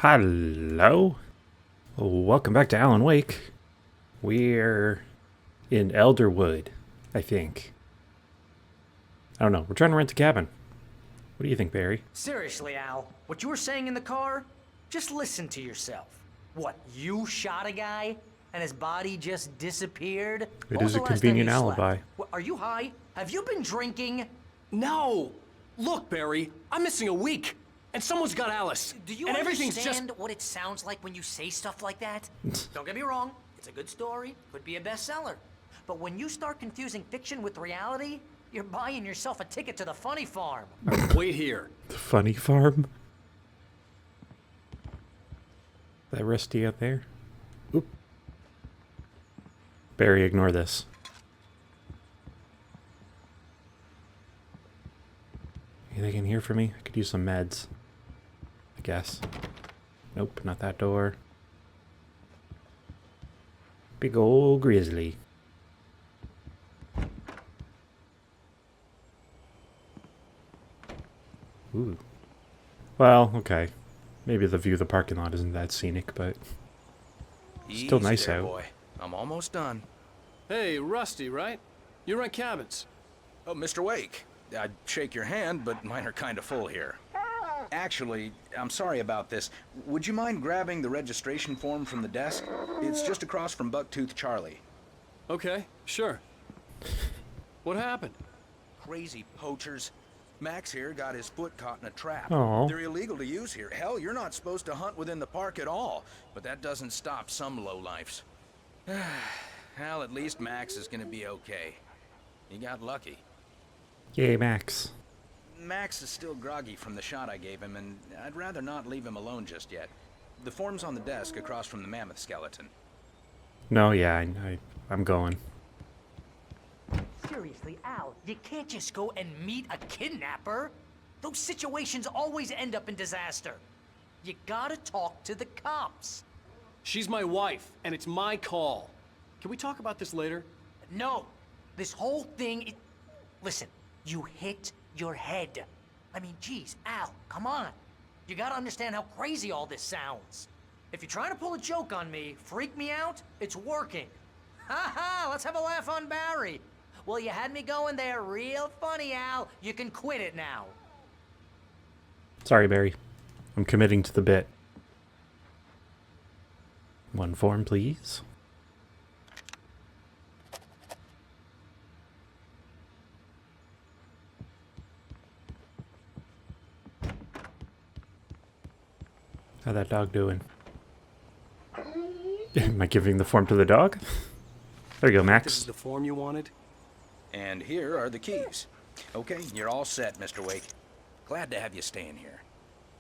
Hello. Welcome back to Alan Wake. We're in Elderwood, I think. I don't know. We're trying to rent a cabin. What do you think, Barry? Seriously, Al, what you were saying in the car? Just listen to yourself. What, you shot a guy and his body just disappeared? It is a convenient alibi. What, are you high? Have you been drinking? No! Look, Barry, I'm missing a week, and someone's got Alice. Do you and understand what it sounds like when you say stuff like that? Don't get me wrong, it's a good story, could be a bestseller. But when you start confusing fiction with reality, you're buying yourself a ticket to the funny farm. Wait here. The funny farm? That Rusty out there? Oop. Barry, ignore this. Anything in here for me? I could use some meds. I guess. Nope, not that door. Big ol' grizzly. Ooh. Well, okay. Maybe the view of the parking lot isn't that scenic, but still nice out. Boy. I'm almost done. Hey, Rusty, right? You rent cabins. Oh, Mr. Wake. I'd shake your hand, but mine are kind of full here. Actually, I'm sorry about this. Would you mind grabbing the registration form from the desk? It's just across from Bucktooth Charlie. Okay, sure. What happened? Crazy poachers. Max here got his foot caught in a trap. Aw. They're illegal to use here. Hell, you're not supposed to hunt within the park at all. But that doesn't stop some lowlifes. Hell, at least Max is gonna be okay. He got lucky. Yay, Max. Max is still groggy from the shot I gave him, and I'd rather not leave him alone just yet. The form's on the desk across from the mammoth skeleton. No, yeah, I'm going. Seriously, Al, you can't just go and meet a kidnapper. Those situations always end up in disaster. You gotta talk to the cops. She's my wife, and it's my call. Can we talk about this later? No, this whole thing, listen, you hit your head. I mean, geez, Al, come on. You gotta understand how crazy all this sounds. If you're trying to pull a joke on me, freak me out, it's working. Ha ha, let's have a laugh on Barry. Well, you had me going there real funny, Al. You can quit it now. Sorry, Barry. I'm committing to the bit. One form, please. How that dog doing? Am I giving the form to the dog? There you go, This Max. is the form you wanted? And here are the keys. Okay, you're all set, Mr. Wake. Glad to have you staying here.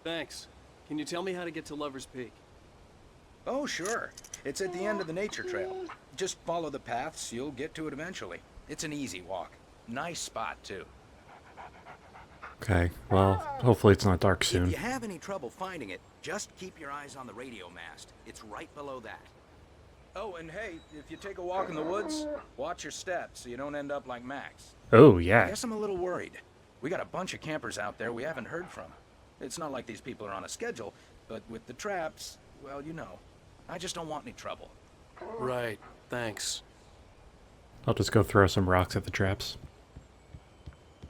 Thanks. Can you tell me how to get to Lover's Peak? Oh, sure. It's at the end of the nature trail. Just follow the paths, you'll get to it eventually. It's an easy walk. Nice spot, too. Okay, well, hopefully it's not dark If soon. you have any trouble finding it, just keep your eyes on the radio mast. It's right below that. Oh, and hey, if you take a walk in the woods, watch your steps so you don't end up like Max. Oh, I yeah. guess I'm a little worried. We got a bunch of campers out there we haven't heard from. It's not like these people are on a schedule, but with the traps, well, you know. I just don't want any trouble. Right, thanks. I'll just go throw some rocks at the traps.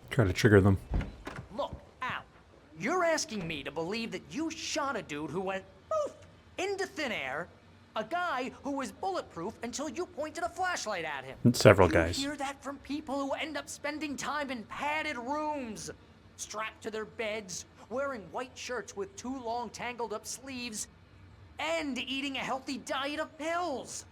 Try to trigger them. Look, Al, you're asking me to believe that you shot a dude who went poof into thin air, a guy who was bulletproof until you pointed a flashlight at him. Several guys. You hear that from people who end up spending time in padded rooms, strapped to their beds, wearing white shirts with too long tangled up sleeves, and eating a healthy diet of pills.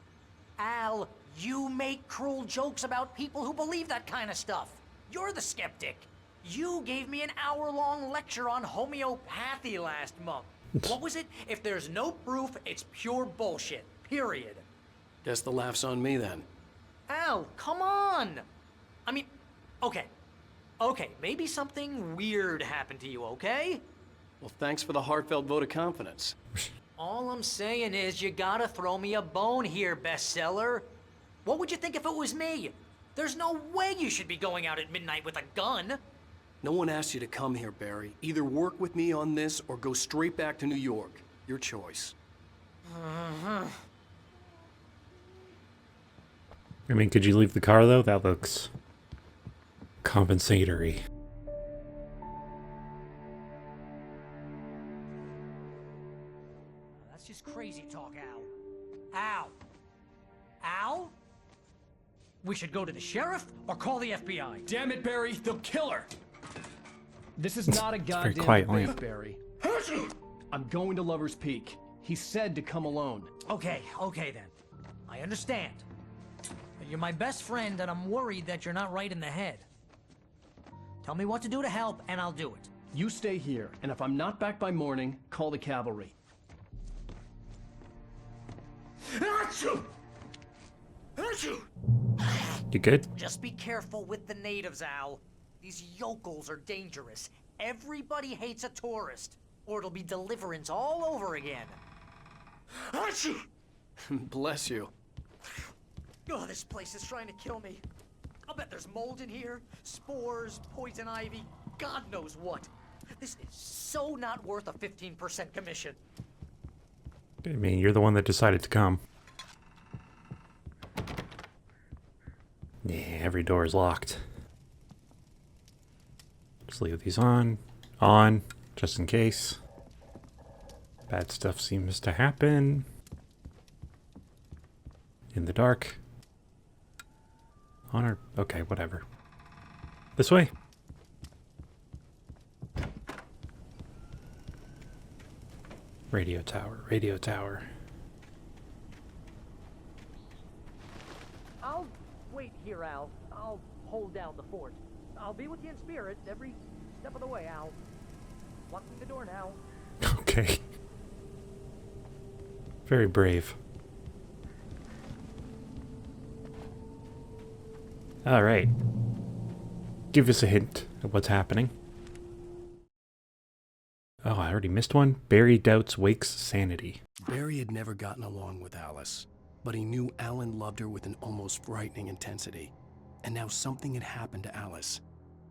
Al, you make cruel jokes about people who believe that kind of stuff. You're the skeptic. You gave me an hour-long lecture on homeopathy last month. What was it? If there's no proof, it's pure bullshit. Period. Guess the laugh's on me then. Al, come on! I mean, okay. Okay, maybe something weird happened to you, okay? Well, thanks for the heartfelt vote of confidence. All I'm saying is you gotta throw me a bone here, bestseller. What would you think if it was me? There's no way you should be going out at midnight with a gun. No one asked you to come here, Barry. Either work with me on this or go straight back to New York. Your choice. I mean, could you leave the car, though? That looks compensatory. That's just crazy talk, Al. Al! Al? We should go to the sheriff or call the FBI. Damn it, Barry, they'll kill her! This is not a very goddamn quiet debate, lamp. Barry. I'm going to Lover's Peak. He said to come alone. Okay then. I understand. But you're my best friend, and I'm worried that you're not right in the head. Tell me what to do to help, and I'll do it. You stay here, and if I'm not back by morning, call the cavalry. You good? Just be careful with the natives, Al. These yokels are dangerous. Everybody hates a tourist, or it'll be Deliverance all over again. Bless you. Oh, this place is trying to kill me. I'll bet there's mold in here, spores, poison ivy, God knows what. This is so not worth a 15% commission. I mean, you're the one that decided to come. Yeah, every door is locked. Just leave these on, just in case. Bad stuff seems to happen. In the dark. On or... okay, whatever. This way. Radio tower, radio tower. I'll wait here, Al. I'll hold down the fort. I'll be with you in spirit every step of the way, Al. Locking the door now. Okay. Very brave. Alright. Give us a hint of what's happening. Oh, I already missed one. Barry doubts Wake's sanity. Barry had never gotten along with Alice, but he knew Alan loved her with an almost frightening intensity. And now something had happened to Alice.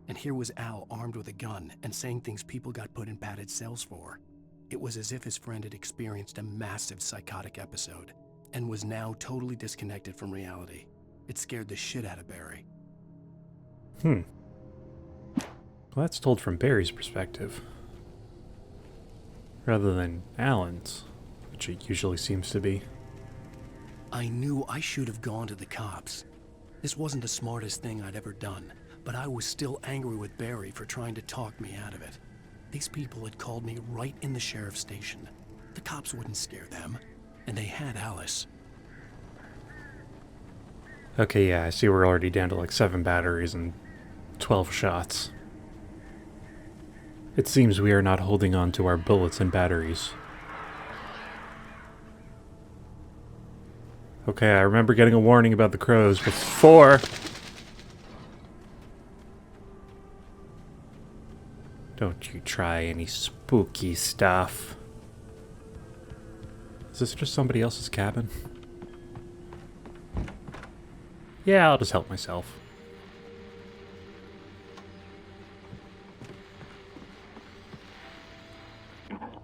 And here was Al armed with a gun and saying things people got put in padded cells for. It was as if his friend had experienced a massive psychotic episode and was now totally disconnected from reality. It scared the shit out of Barry. Well, that's told from Barry's perspective. Rather than Alan's, which it usually seems to be. I knew I should have gone to the cops. This wasn't the smartest thing I'd ever done, but I was still angry with Barry for trying to talk me out of it. These people had called me right in the sheriff's station. The cops wouldn't scare them, and they had Alice. Okay, yeah, I see we're already down to like 7 batteries and 12 shots. It seems we are not holding on to our bullets and batteries. Okay, I remember getting a warning about the crows before. Don't you try any spooky stuff. Is this just somebody else's cabin? Yeah, I'll just help myself.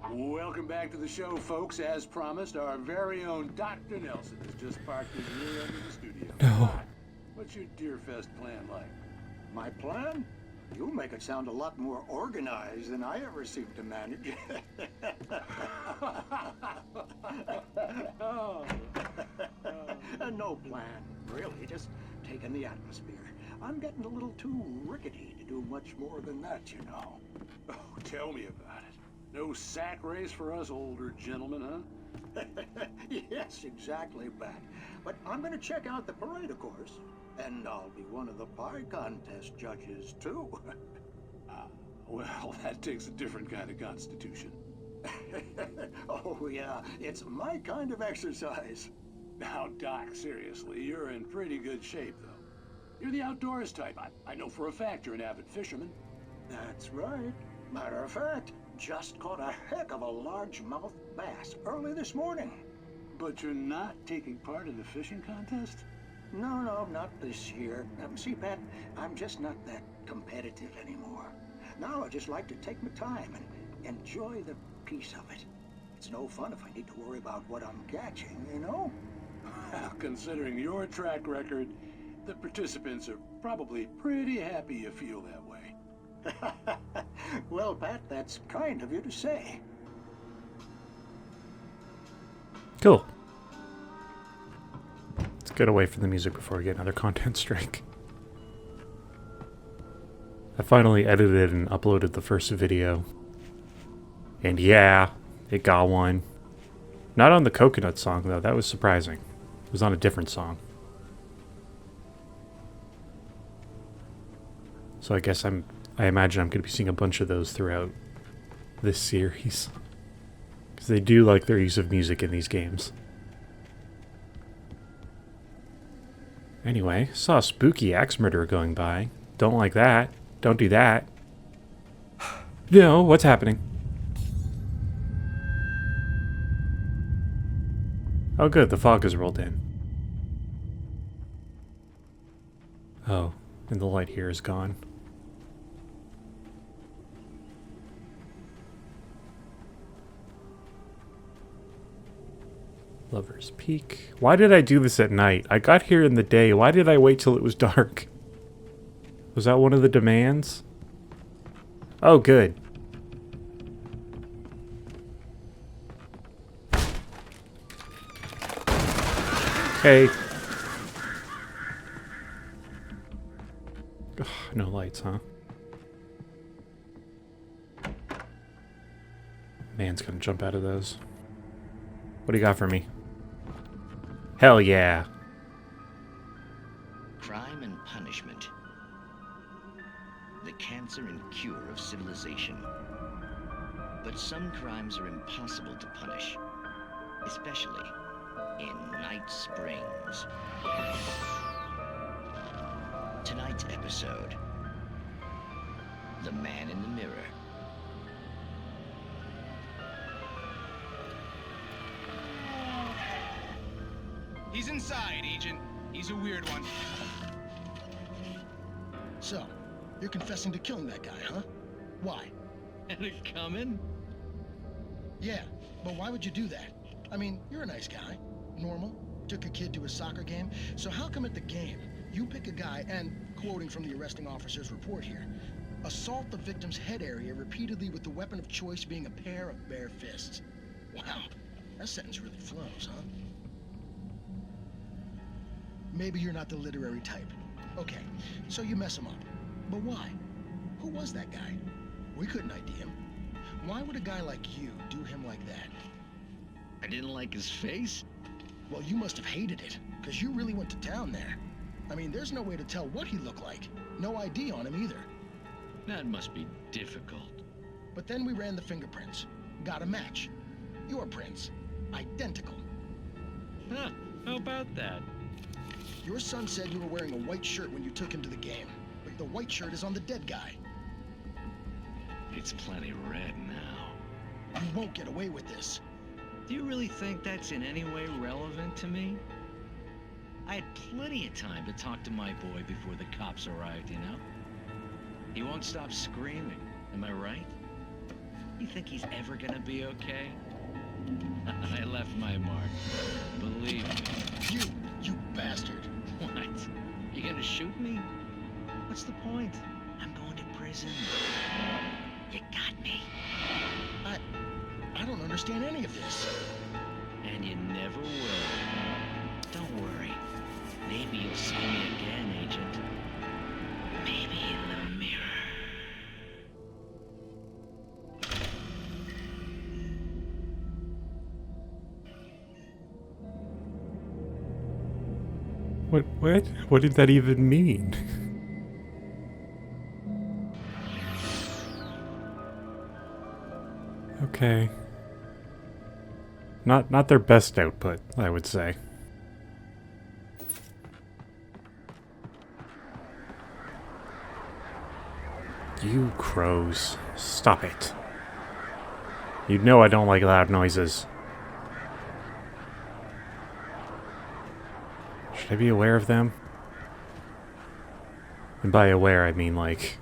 Welcome back to the show, folks. As promised, our very own Dr. Nelson has just parked his rear end of the studio. No. What's your Deerfest plan like? My plan? You make it sound a lot more organized than I ever seem to manage. No plan, really, just taking the atmosphere. I'm getting a little too rickety to do much more than that, you know. Oh, tell me about it. No sack race for us older gentlemen, huh? Yes, exactly, Bat. But I'm going to check out the parade, of course. And I'll be one of the pie contest judges, too. Well, that takes a different kind of constitution. Oh, yeah, it's my kind of exercise. Now, Doc, seriously, you're in pretty good shape, though. You're the outdoors type. I know for a fact you're an avid fisherman. That's right. Matter of fact, just caught a heck of a largemouth bass early this morning. But you're not taking part in the fishing contest? No, not this year. See, Pat, I'm just not that competitive anymore. Now I just like to take my time and enjoy the peace of it. It's no fun if I need to worry about what I'm catching, you know? Considering your track record, the participants are probably pretty happy you feel that way. Well, Pat, that's kind of you to say. Cool. Let's get away from the music before we get another content strike. I finally edited and uploaded the first video. And yeah, it got one. Not on the coconut song, though. That was surprising. It was on a different song. So I guess I imagine I'm going to be seeing a bunch of those throughout this series. Because they do like their use of music in these games. Anyway, saw a spooky axe murderer going by. Don't like that. Don't do that. No, what's happening? Oh good, the fog has rolled in. Oh, and the light here is gone. Lover's Peak. Why did I do this at night? I got here in the day. Why did I wait till it was dark? Was that one of the demands? Oh, good. Hey. Ugh, no lights, huh? Man's gonna jump out of those. What do you got for me? Hell yeah. Crime and punishment. The cancer and cure of civilization. But some crimes are impossible to punish, especially in Night Springs. Tonight's episode, The Man in the Mirror. He's inside, Agent. He's a weird one. So, you're confessing to killing that guy, huh? Why? Had it coming? Yeah, but why would you do that? I mean, you're a nice guy. Normal. Took a kid to a soccer game. So how come at the game, you pick a guy and, quoting from the arresting officer's report here, assault the victim's head area repeatedly with the weapon of choice being a pair of bare fists? Wow, that sentence really flows, huh? Maybe you're not the literary type. Okay, so you mess him up. But why? Who was that guy? We couldn't ID him. Why would a guy like you do him like that? I didn't like his face? Well, you must have hated it, because you really went to town there. I mean, there's no way to tell what he looked like. No ID on him either. That must be difficult. But then we ran the fingerprints. Got a match. Your prints. Identical. Huh, how about that? Your son said you were wearing a white shirt when you took him to the game, but the white shirt is on the dead guy. It's plenty red now. You won't get away with this. Do you really think that's in any way relevant to me? I had plenty of time to talk to my boy before the cops arrived, you know? He won't stop screaming, am I right? You think he's ever gonna be okay? I left my mark. Believe me. You bastard. What? You gonna shoot me? What's the point? I'm going to prison. You got me. I don't understand any of this. And you never will. Don't worry. Maybe you'll see me again, Agent. Maybe in the mirror. What? What did that even mean? Okay. Not their best output, I would say. You crows. Stop it. You know I don't like loud noises. Should I be aware of them? And by aware, I mean, like,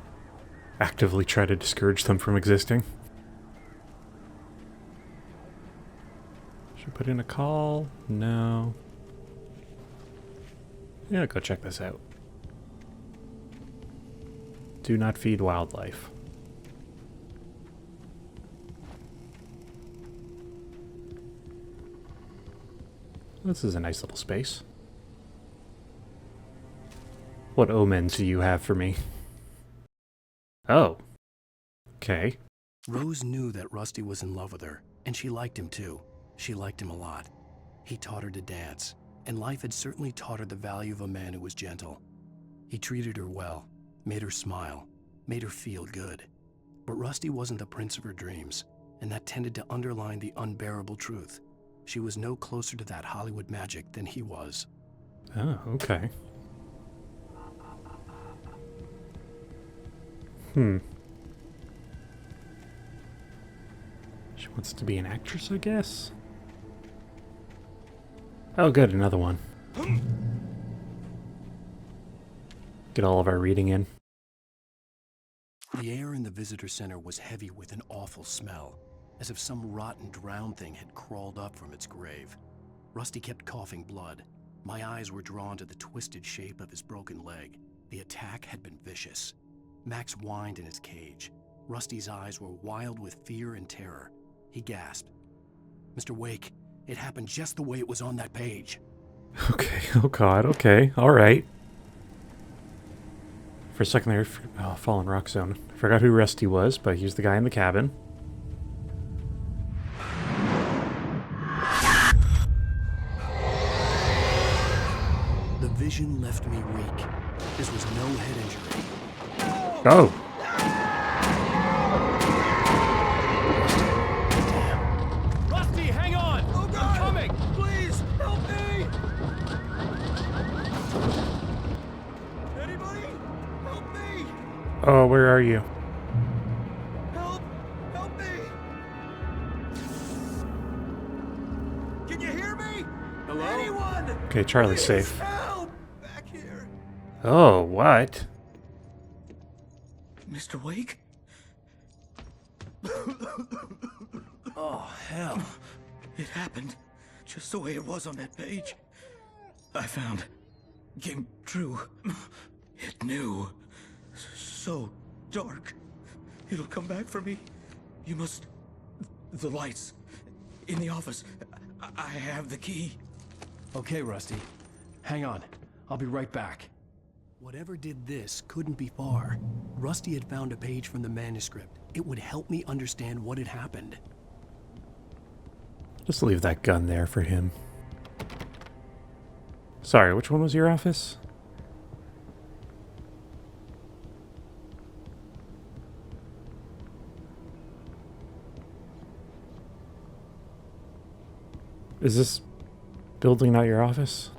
actively try to discourage them from existing? Should put in a call? No. Yeah, go check this out. Do not feed wildlife. This is a nice little space. What omens do you have for me? Oh. Okay. Rose knew that Rusty was in love with her, and she liked him too. She liked him a lot. He taught her to dance, and life had certainly taught her the value of a man who was gentle. He treated her well, made her smile, made her feel good. But Rusty wasn't the prince of her dreams, and that tended to underline the unbearable truth. She was no closer to that Hollywood magic than he was. Oh, okay. She wants to be an actress, I guess? Oh, good, another one. Get all of our reading in. The air in the visitor center was heavy with an awful smell, as if some rotten drowned thing had crawled up from its grave. Rusty kept coughing blood. My eyes were drawn to the twisted shape of his broken leg. The attack had been vicious. Max whined in his cage. Rusty's eyes were wild with fear and terror. He gasped. "Mr. Wake, it happened just the way it was on that page." Okay, oh god, okay, alright. For a second there, oh, Fallen Rock Zone. I forgot who Rusty was, but he's the guy in the cabin. The vision left me weak. This was no head injury. Oh! Rusty, hang on! Oh, God! I'm coming! Please, help me! Anybody? Help me! Oh, where are you? Help! Help me! Can you hear me? Hello? Anyone? Okay, Charlie's Please, safe. help! Back here. Oh, what? Mr. Wake? Oh, hell. It happened just the way it was on that page. I found. Came true. It knew. So dark. It'll come back for me. You must. The lights. In the office. I have the key. Okay, Rusty. Hang on. I'll be right back. Whatever did this couldn't be far. Rusty had found a page from the manuscript. It would help me understand what had happened. Just leave that gun there for him. Sorry, which one was your office? Is this building not your office?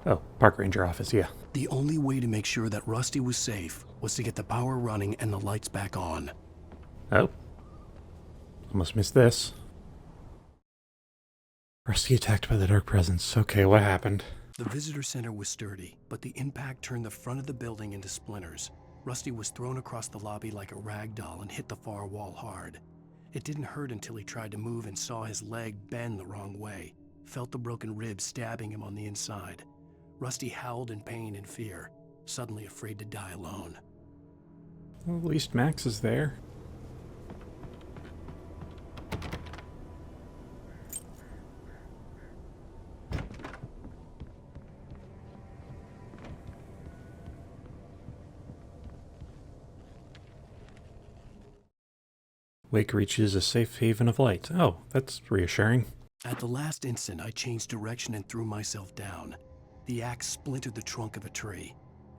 Oh, park ranger office, yeah. The only way to make sure that Rusty was safe was to get the power running and the lights back on. Oh. Almost missed this. Rusty attacked by the dark presence. Okay, what happened? The visitor center was sturdy, but the impact turned the front of the building into splinters. Rusty was thrown across the lobby like a rag doll and hit the far wall hard. It didn't hurt until he tried to move and saw his leg bend the wrong way, felt the broken ribs stabbing him on the inside. Rusty howled in pain and fear, suddenly afraid to die alone. Well, at least Max is there. Wake reaches a safe haven of light. Oh, that's reassuring. At the last instant, I changed direction and threw myself down. The axe splintered the trunk of a tree.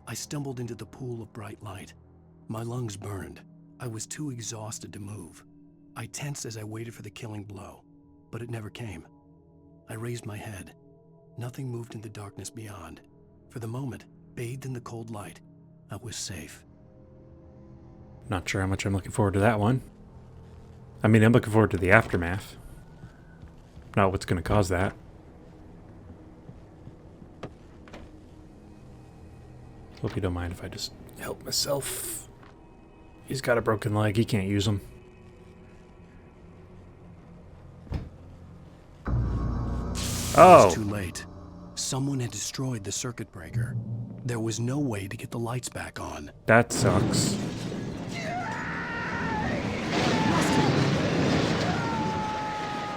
I stumbled into the pool of bright light. My lungs burned. I was too exhausted to move. I tensed as I waited for the killing blow, but it never came. I raised my head. Nothing moved in the darkness beyond. For the moment, bathed in the cold light, I was safe. Not sure how much I'm looking forward to that one. I mean, I'm looking forward to the aftermath. Not what's going to cause that. Hope you don't mind if I just help myself. He's got a broken leg. He can't use them. It Oh. was too late. Someone had destroyed the circuit breaker. There was no way to get the lights back on. That sucks.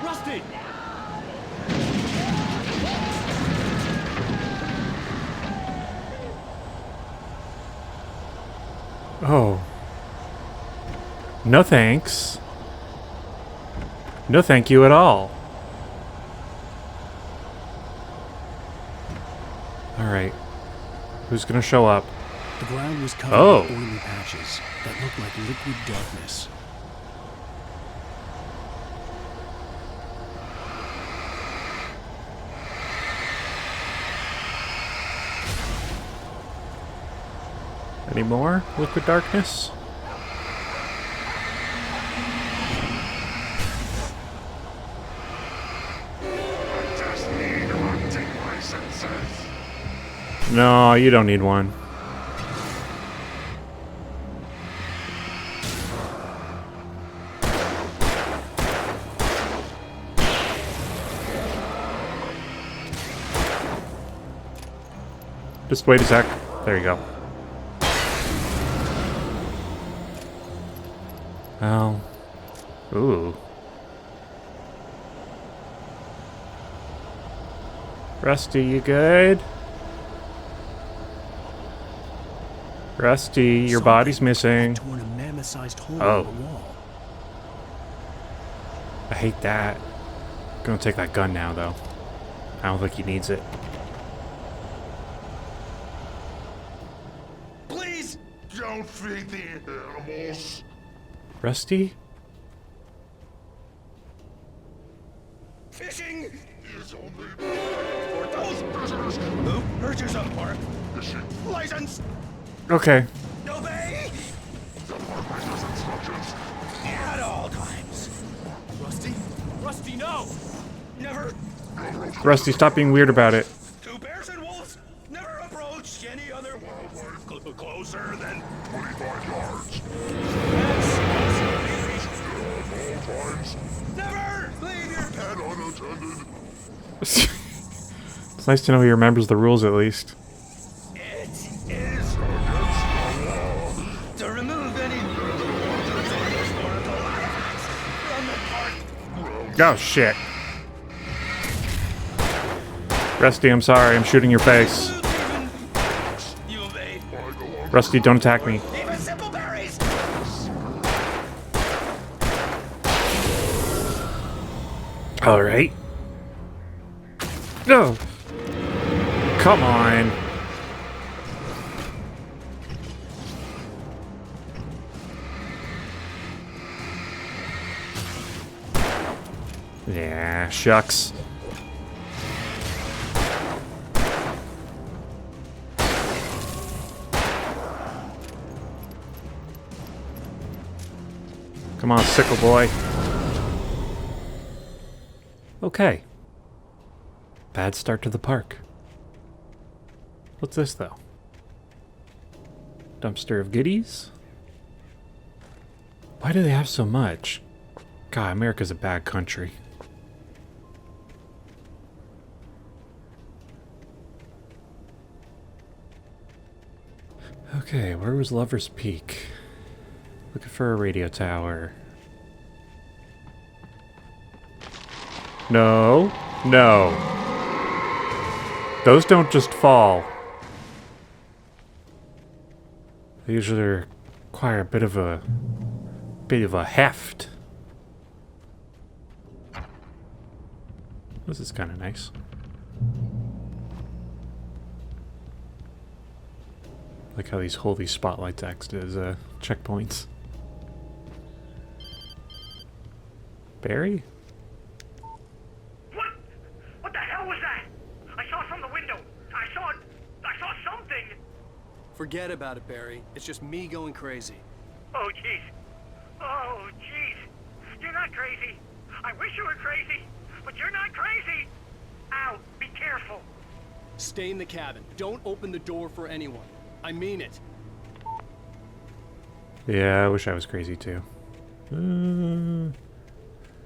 Rusty! Oh. No thanks. No thank you at all. Alright. Who's gonna show up? The ground was covered Oh. with oily patches that looked like liquid darkness. Any more liquid darkness? No, you don't need one. Just wait a sec. There you go. Well. Ooh. Rusty, you good? Rusty, your body's missing. Torn a mammoth-sized hole Oh. in the wall. I hate that. Gonna take that gun now, though. I don't think he needs it. Please! Don't feed the animals. Rusty? Fishing Is only for those prisoners who purchase a park license. Okay. Obey at all times. Rusty? Rusty, no! Never. Rusty, stop being weird about it. To bears and wolves, never approach any other wildlife closer than 25 yards. Never leave your pet unattended. It's nice to know he remembers the rules at least. It is to remove any historical artifacts from the park. Oh, shit. Rusty, I'm sorry. I'm shooting your face. You obey. Rusty, don't attack me. Even simple berries. Alright. No. Come on. Yeah, shucks. Come on, sickle boy. Okay. Bad start to the park. What's this, though? Dumpster of goodies? Why do they have so much? God, America's a bad country. Okay, where was Lover's Peak? Looking for a radio tower. No. No. Those don't just fall. They usually require a bit of a heft. This is kind of nice. Like how these hold these spotlights act as checkpoints. Barry? What the hell was that? I saw it from the window. I saw something. Forget about it, Barry. It's just me going crazy. Oh, jeez. Oh, jeez. You're not crazy. I wish you were crazy, but you're not crazy. Ow, be careful. Stay in the cabin. Don't open the door for anyone. I mean it. Yeah, I wish I was crazy too.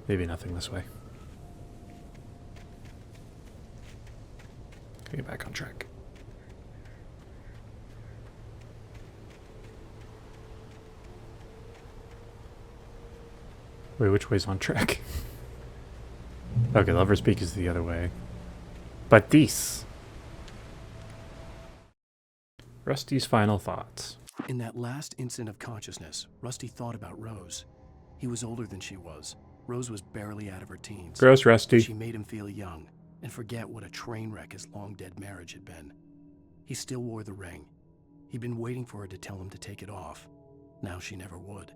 Maybe nothing this way. Get back on track. Wait, which way's on track? Okay, Lover's Peak is the other way. But this. Rusty's final thoughts. In that last instant of consciousness, Rusty thought about Rose. He was older than she was. Rose was barely out of her teens. Gross, Rusty. She made him feel young and forget what a train wreck his long-dead marriage had been. He still wore the ring. He'd been waiting for her to tell him to take it off. Now she never would.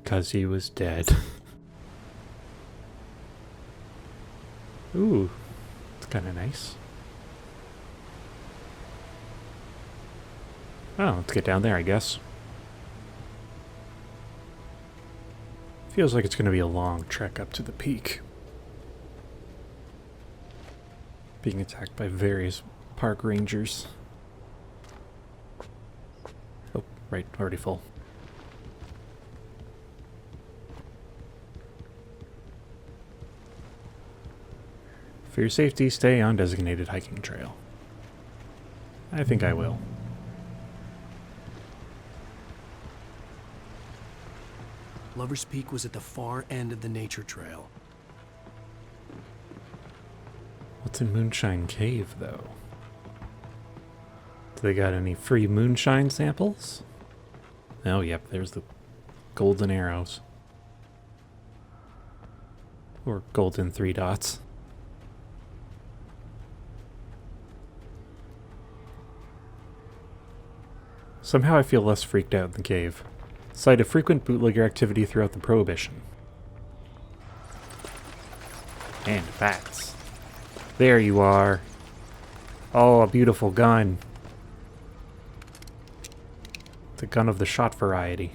'Cause he was dead. Ooh, it's kind of nice. Oh, let's get down there, I guess. Feels like it's going to be a long trek up to the peak. Being attacked by various park rangers. Oh, right, already full. For your safety, stay on designated hiking trail. I think I will. Lover's Peak was at the far end of the nature trail. What's in Moonshine Cave, though? Do they got any free moonshine samples? Oh, yep, there's the golden arrows. Or golden 3 dots. Somehow I feel less freaked out in the cave. Site of frequent bootlegger activity throughout the Prohibition. And bats. There you are. Oh, a beautiful gun. The gun of the shot variety.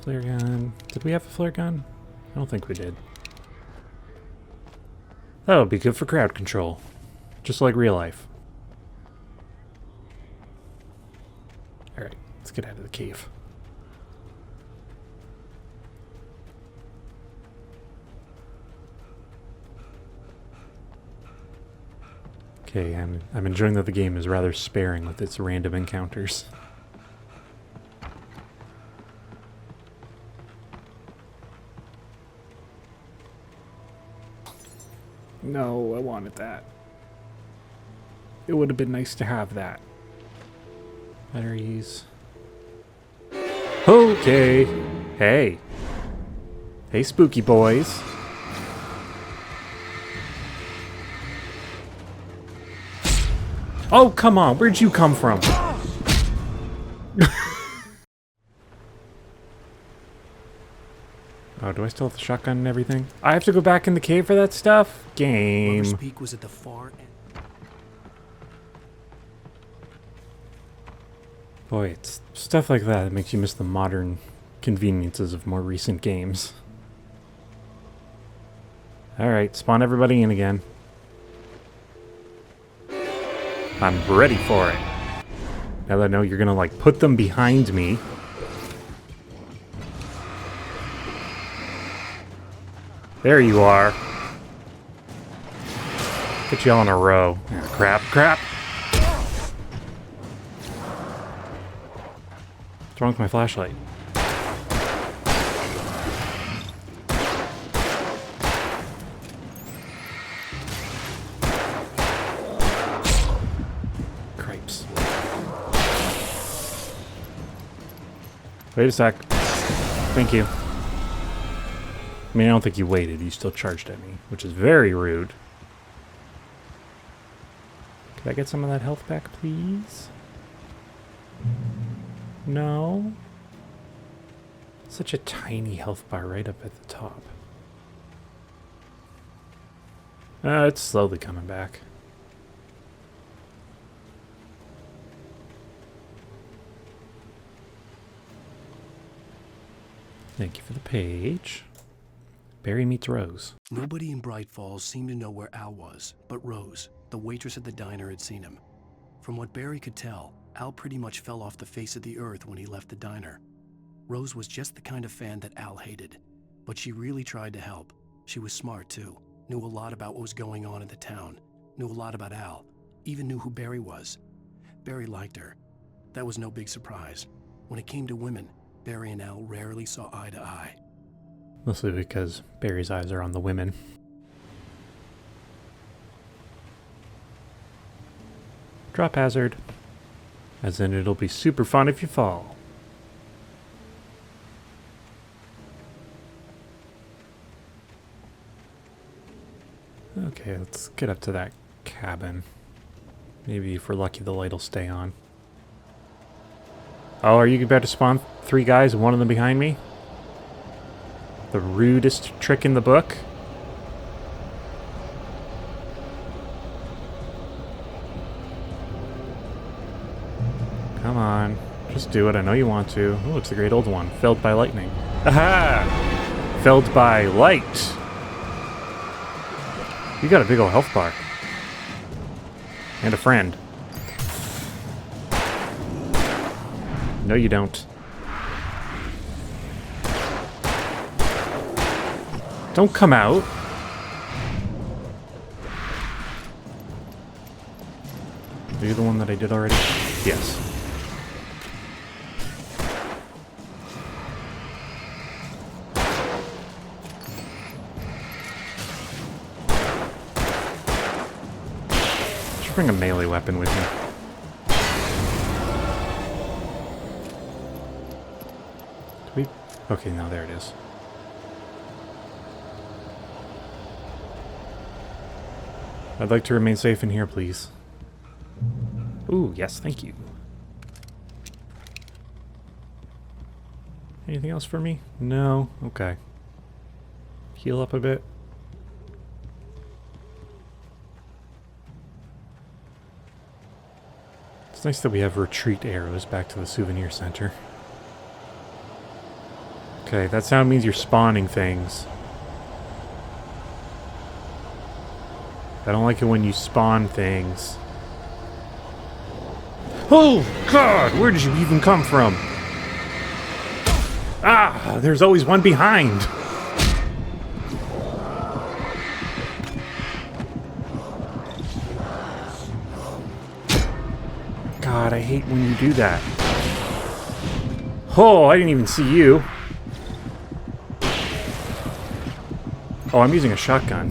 Flare gun. Did we have a flare gun? I don't think we did. That would be good for crowd control. Just like real life. Alright, let's get out of the cave. Okay, I'm enjoying that the game is rather sparing with its random encounters. No, I wanted that. It would have been nice to have that. Batteries. Okay. Hey. Hey, spooky boys. Oh, come on. Where'd you come from? Oh, do I still have the shotgun and everything? I have to go back in the cave for that stuff? Game. Lover's Peak was at the far end. Boy, it's stuff like that that makes you miss the modern conveniences of more recent games. Alright, spawn everybody in again. I'm ready for it. Now that I know you're gonna, like, put them behind me. There you are. Get you all in a row. Oh, crap, crap! What's wrong with my flashlight? Cripes. Wait a sec. Thank you. I mean, I don't think you waited. You still charged at me, which is very rude. Could I get some of that health back, please? No? Such a tiny health bar right up at the top. It's slowly coming back. Thank you for the page. Barry meets Rose. Nobody in Bright Falls seemed to know where Al was, but Rose, the waitress at the diner, had seen him. From what Barry could tell, Al pretty much fell off the face of the earth when he left the diner. Rose was just the kind of fan that Al hated, but she really tried to help. She was smart too, knew a lot about what was going on in the town, knew a lot about Al, even knew who Barry was. Barry liked her. That was no big surprise. When it came to women, Barry and Al rarely saw eye to eye. Mostly because Barry's eyes are on the women. Drop hazard. As in, it'll be super fun if you fall. Okay, let's get up to that cabin. Maybe if we're lucky the light will stay on. Oh, are you about to spawn 3 guys and one of them behind me? The rudest trick in the book? Come on. Just do it. I know you want to. Oh, it's a great old one. Felled by lightning. Aha! Felled by light. You got a big old health bar. And a friend. No, you don't. Don't come out. Are you the one that I did already? Yes. Should bring a melee weapon with me. Okay, now there it is. I'd like to remain safe in here, please. Ooh, yes, thank you. Anything else for me? No? Okay. Heal up a bit. It's nice that we have retreat arrows back to the souvenir center. Okay, that sound means you're spawning things. I don't like it when you spawn things. Oh, God! Where did you even come from? Ah! There's always one behind! God, I hate when you do that. Oh, I didn't even see you. Oh, I'm using a shotgun.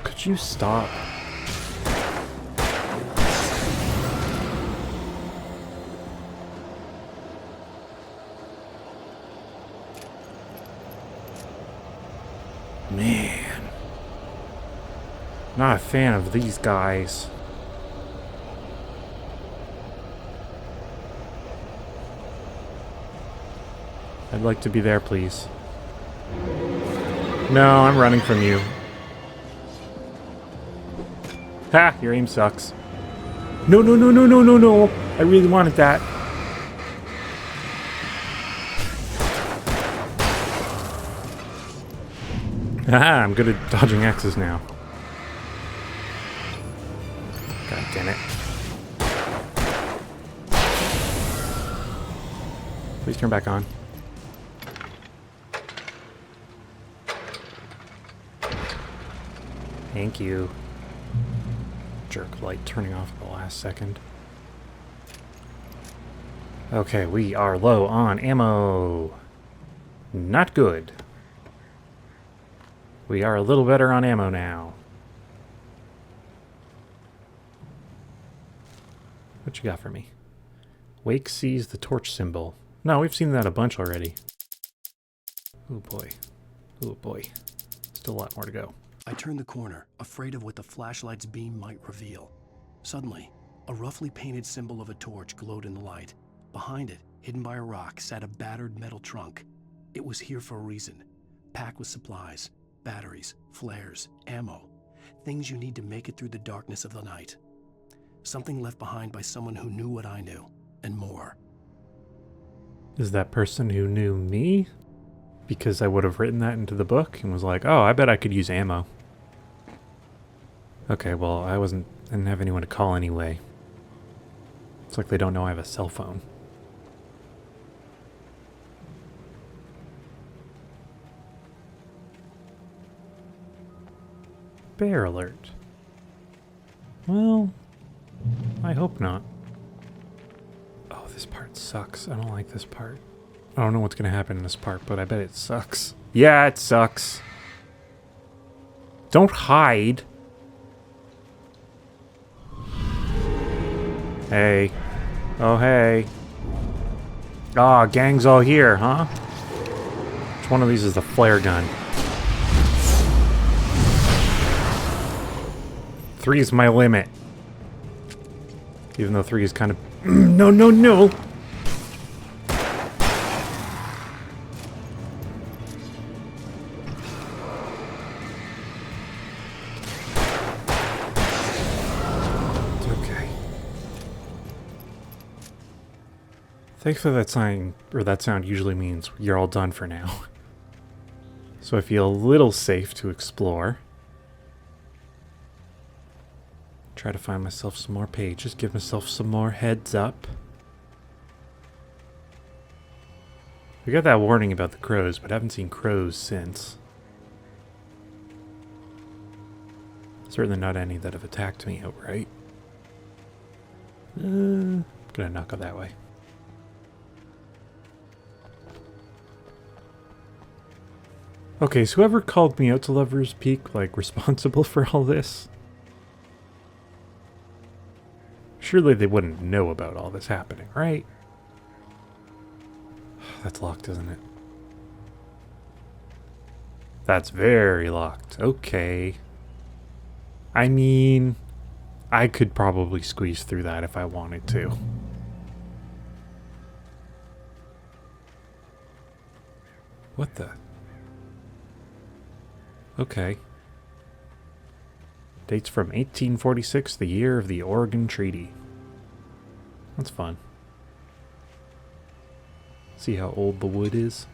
Could you stop? Man. Not a fan of these guys. I'd like to be there, please. No, I'm running from you. Ha! Your aim sucks. No, no, no, no, no, no, no! I really wanted that. Haha, I'm good at dodging axes now. God damn it. Please turn back on. Thank you. Jerk light turning off at the last second. Okay, we are low on ammo. Not good. We are a little better on ammo now. What you got for me? Wake sees the torch symbol. No, we've seen that a bunch already. Oh boy. Oh boy. Still a lot more to go. I turned the corner, afraid of what the flashlight's beam might reveal. Suddenly, a roughly painted symbol of a torch glowed in the light. Behind it, hidden by a rock, sat a battered metal trunk. It was here for a reason. Packed with supplies, batteries, flares, ammo. Things you need to make it through the darkness of the night. Something left behind by someone who knew what I knew, and more. Is that person who knew me? Because I would have written that into the book and was like, oh, I bet I could use ammo. Okay, well, didn't have anyone to call anyway. It's like they don't know I have a cell phone. Bear alert. Well, I hope not. Oh, this part sucks. I don't like this part. I don't know what's gonna happen in this part, but I bet it sucks. Yeah, it sucks. Don't hide. Hey. Oh, hey. Ah, gang's all here, huh? Which one of these is the flare gun? 3 is my limit. Even though 3 is kind of... No, no, no! It's okay. Thankfully that sign, or that sound usually means you're all done for now. So I feel a little safe to explore. Try to find myself some more pages, give myself some more heads up. We got that warning about the crows, but I haven't seen crows since. Certainly not any that have attacked me outright. Gonna knock it that way. Okay, so whoever called me out to Lover's Peak, like, responsible for all this? Surely they wouldn't know about all this happening, right? That's locked, isn't it? That's very locked. Okay. I mean, I could probably squeeze through that if I wanted to. What the? Okay. Dates from 1846, the year of the Oregon Treaty. That's fun. See how old the wood is?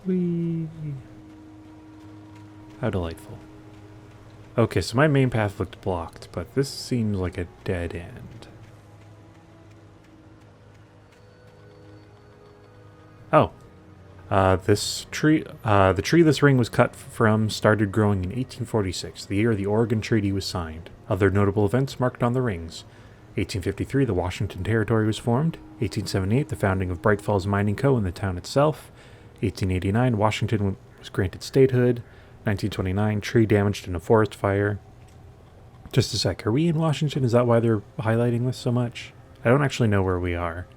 Whee! How delightful. Okay, so my main path looked blocked, but this seems like a dead end. Oh. The tree this ring was cut from started growing in 1846, the year the Oregon Treaty was signed. Other notable events marked on the rings. 1853, the Washington Territory was formed. 1878, the founding of Bright Falls Mining Co. in the town itself. 1889, Washington was granted statehood. 1929, tree damaged in a forest fire. Just a sec, are we in Washington? Is that why they're highlighting this so much? I don't actually know where we are.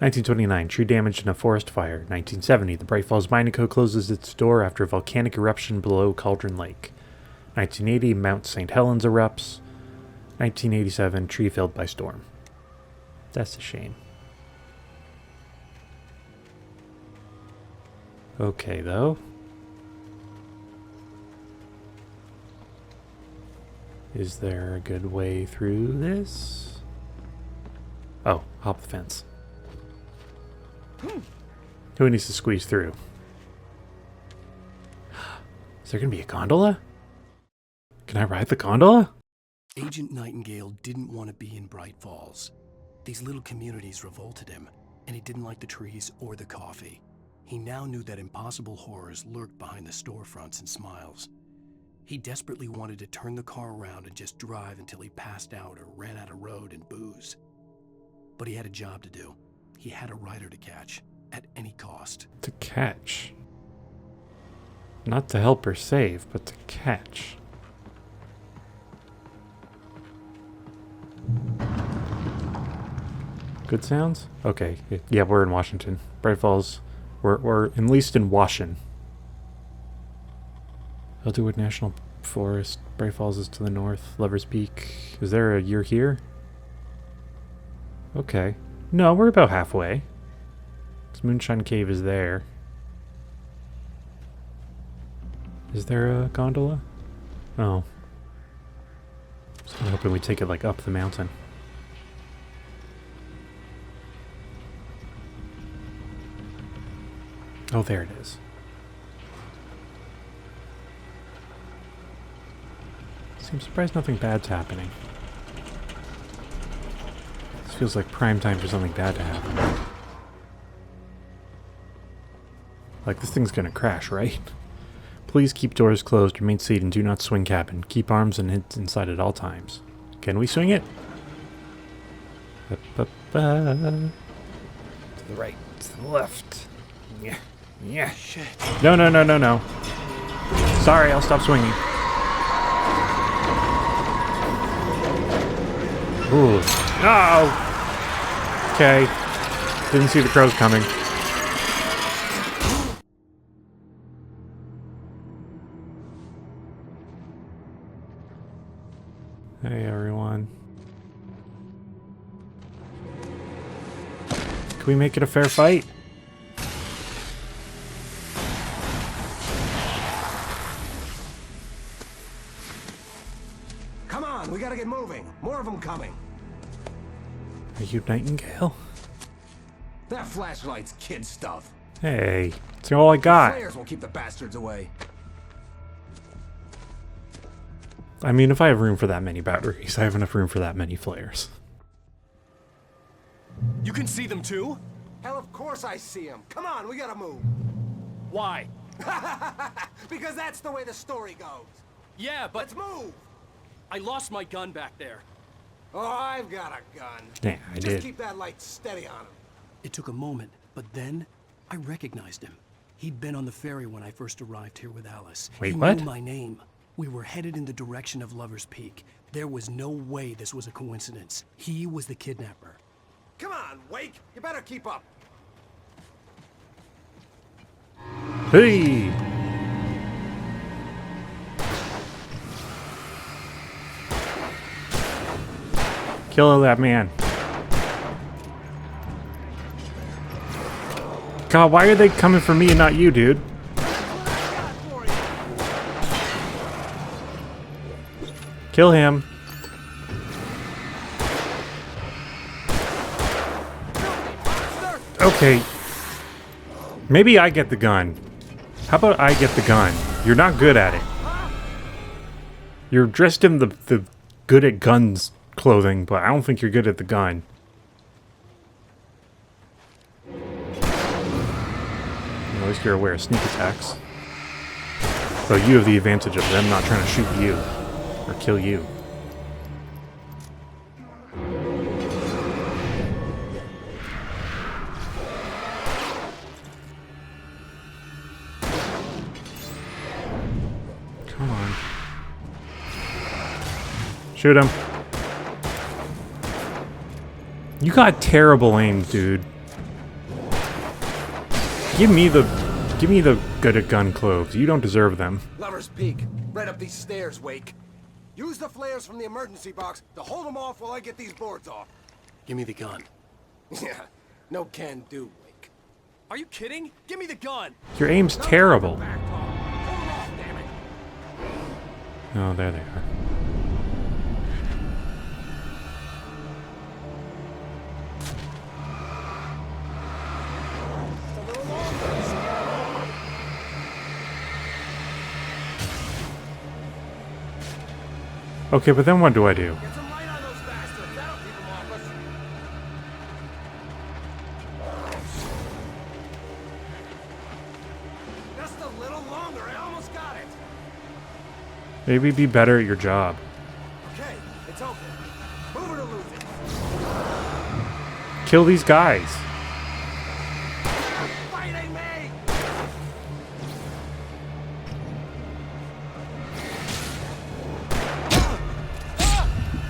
1929, tree damaged in a forest fire. 1970, the Bright Falls Mining Co. closes its door after a volcanic eruption below Cauldron Lake. 1980, Mount St. Helens erupts. 1987, tree felled by storm. That's a shame. Okay, though. Is there a good way through this? Oh, hop the fence. Who needs to squeeze through? Is there going to be a gondola? Can I ride the gondola? Agent Nightingale didn't want to be in Bright Falls. These little communities revolted him, and he didn't like the trees or the coffee. He now knew that impossible horrors lurked behind the storefronts and smiles. He desperately wanted to turn the car around and just drive until he passed out or ran out of road and booze. But he had a job to do. He had a rider to catch, at any cost. To catch. Not to help or save, but to catch. Good sounds? Okay. Yeah, we're in Washington. Bright Falls. We're at least in Washington. Elderwood National Forest. Bright Falls is to the north. Lover's Peak. Is there a year here? Okay. No, we're about halfway. This Moonshine Cave is there. Is there a gondola? Oh. So I'm hoping we take it like up the mountain. Oh, there it is. I'm surprised nothing bad's happening. This feels like prime time for something bad to happen. Like, this thing's gonna crash, right? Please keep doors closed, remain seated, and do not swing cabin. Keep arms and heads inside at all times. Can we swing it? To the right, to the left. Yeah. Yeah. Shit. No, no, no, no, no. Sorry, I'll stop swinging. Ooh. No! Okay. Didn't see the crows coming. Hey, everyone. Can we make it a fair fight? Come on, we gotta get moving. More of them coming. Are you Nightingale? That flashlight's kid stuff. Hey, it's all I got. Flares will keep the bastards away. I mean, if I have room for that many batteries, I have enough room for that many flares. You can see them too? Hell, of course I see him. Come on, we gotta move. Why? Because that's the way the story goes. Yeah, but Let's move. I lost my gun back there. Oh, I've got a gun. Yeah, I Just did. keep that light steady on him. It took a moment, but then I recognized him. He'd been on the ferry when I first arrived here with Alice. Wait, he what? knew my name. We were headed in the direction of Lover's Peak. There was no way this was a coincidence. He was the kidnapper. Come on, Wake. You better keep up. Hey! Kill that man. God, why are they coming for me and not you, dude? Kill him. Okay. Maybe I get the gun. How about I get the gun? You're not good at it. You're dressed in the good at guns clothing, but I don't think you're good at the gun. At least you're aware of sneak attacks. So you have the advantage of them not trying to shoot you or kill you. Come on. Shoot him. You got terrible aim, dude. Give me the good at gun clothes. You don't deserve them. Lover's Peak. Right up these stairs, Wake. Use the flares from the emergency box to hold them off while I get these boards off. Give me the gun. Yeah, no can do, Wake. Are you kidding? Give me the gun. Your aim's terrible. Back off. Hold them off, damn it. Oh, there they are. Okay, but then what do I do? Get some light on those bastards. That'll keep them off us. Just a little longer. I almost got it. Maybe be better at your job. Okay, it's open. Move it or lose it. Kill these guys. Fighting me!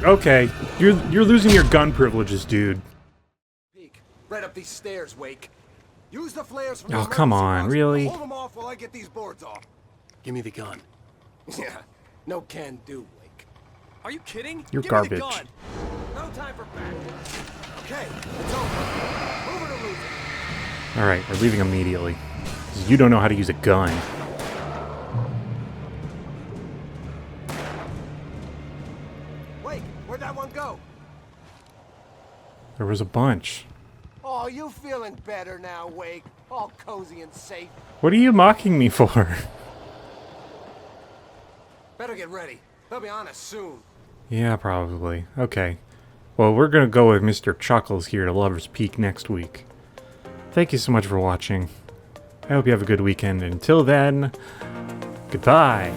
Okay, you're losing your gun privileges, dude. Peek. Right up these stairs, Wake. Use the flares from Oh, the come emergency on, box. really? Hold them off while I get these boards off. Give me the gun. Yeah, no can do, Wake. Are you kidding? You're Give me the garbage. gun. No time for back. Okay, it's over. Move it or lose it. Alright, we're leaving immediately. You don't know how to use a gun. Wake, where'd that one go? There was a bunch. Oh, you feeling better now, Wake? All cozy and safe. What are you mocking me for? Better get ready. They'll be on us soon. Yeah, probably. Okay. Well, we're going to go with Mr. Chuckles here to Lover's Peak next week. Thank you so much for watching. I hope you have a good weekend. Until then, goodbye.